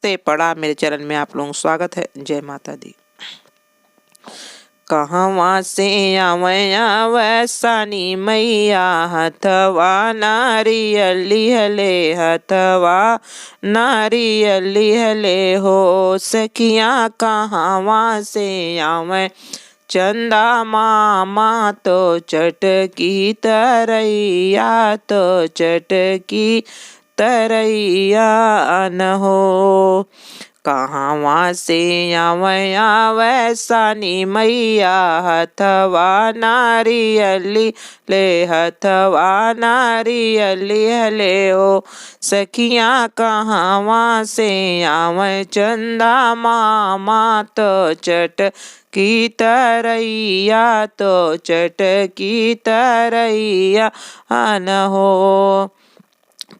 नमस्ते प्रणाम, मेरे चैनल में आप लोगों का स्वागत है। जय माता दी। कहवा से आवै सानी मैया, हथवा नारियली हले, हथवा नारियली हले हो। सखिया कहवा से आवै चंदा मामा, तो चटकी तरैया, तो चटकी तरैया न हो। कहवा से आवै सानी मैया, हथवा नारियली ले, हथवा नारियली ले हो। सखिया कहवा से आवै चंदा मामा, तो चटकी तरैया, तो चटकी तरैया न हो।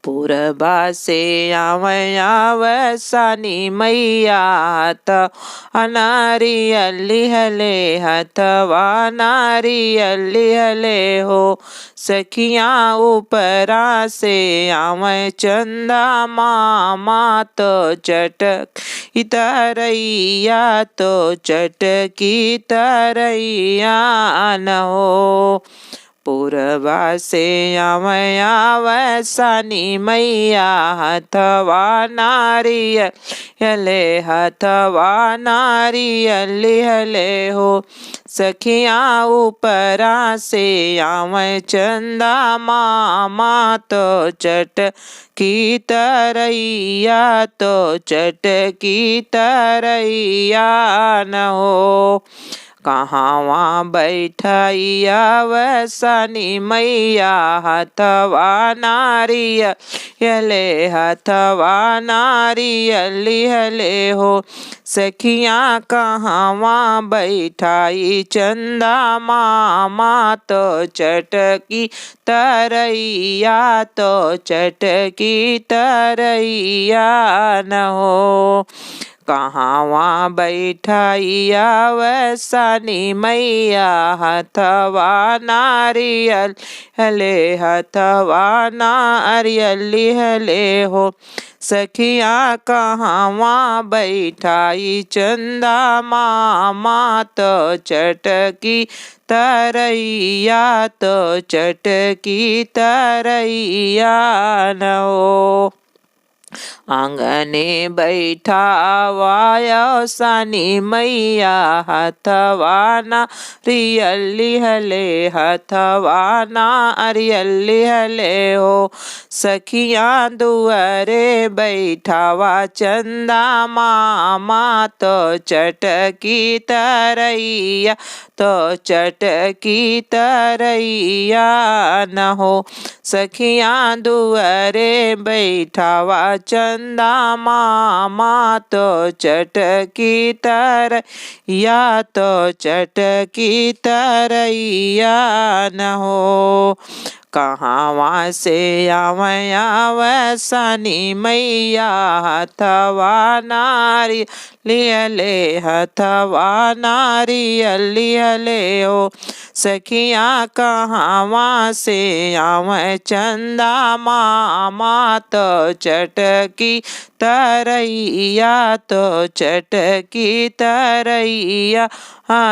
पूरबा से आवै सानी मैया, हथवा नारियली हले, हथवा नारियली हले हो। सखिया ऊपरा से आवै चंदा मामा, तो चटकी तरैया, तो चटकी तरैया न हो। पूरबा से आवै सानी मैया, हथवा नारियले, हथवा नारियली हले हो। सखिया ऊपरा से आवै चंदा मामा, तो चटकी तरैया, तो चटकी तरैया न हो। कहवा बैठैया वै सानी मैया, हथवा नारियले, हथवा नारियली हले हो। सखिया कहवा बैठाई चंदा मामा, तो चटकी तरैया, तो चटकी तरैया न हो। कहवा बैठैया वै सानी मैया, हथवा नारियल हले, हथवा नारियली हले हो। सखिया कहवा बैठाई चंदा मामा, तो चटकी तरैया, तो चटकी तरैया न हो। आंगने बैठावाया सानी मैया, हथवा नारियली हले, हथवा नारियली हले हो। सखिया दुआरे बैठावा चंदा मामा, तो चटकी तरैया, तो चटकी तरैया न हो। सखिया दुआरे बैठावा चंदा मामा, तो चटकी तरैया, तो चटकी तरैया न हो। कहवा से आवै सानी मैया, हथवा नारियली हले, हथवा नारियली हले हो। सखिया कहवा से आवै चंदा मामा, तो चटकी तरैया, तो चटकी तरैया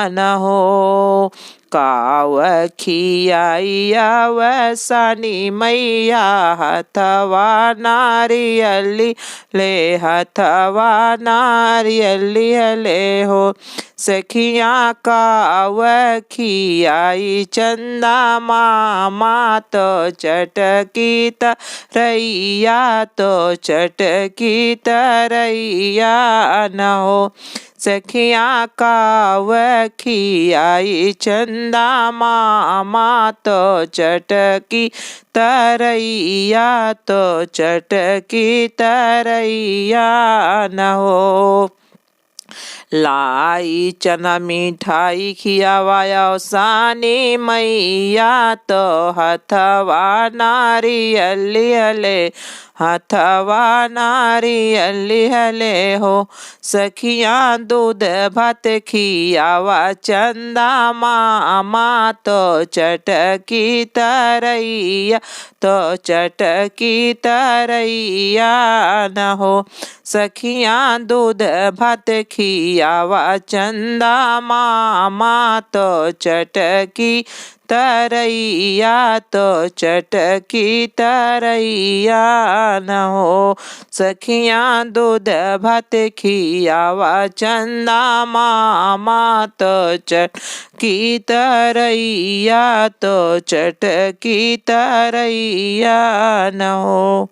न हो। काव खियाइया वै सानी मैया, हथवा नारियली ले, हथवा नारियली हले हो। सखिया काव खियाई चंदा मामा, तो चटकी तरैया, तो चटकी तरैया न हो। सखिया काव खियाई चंदा मामा, तो चटकी तरैया, तो चटकी तरैया न हो। लाई चना मिठाई खियावाया सानी मैया, तो हथवा नारियली हले, हाथवा नारियल लिहले हो सखियाँ दूध भात खियावा चंदा मामा तो चटकी तरैया तो चटकी तरैया न हो सखियाँ दूध भात खियावा चंदा मामा तो चटकी तरैया तो चटकी तरैया न हो सखियाँ दूध भात खियावा चंदा मामा तो चटकी तरैया तो चटकी तरैया न हो।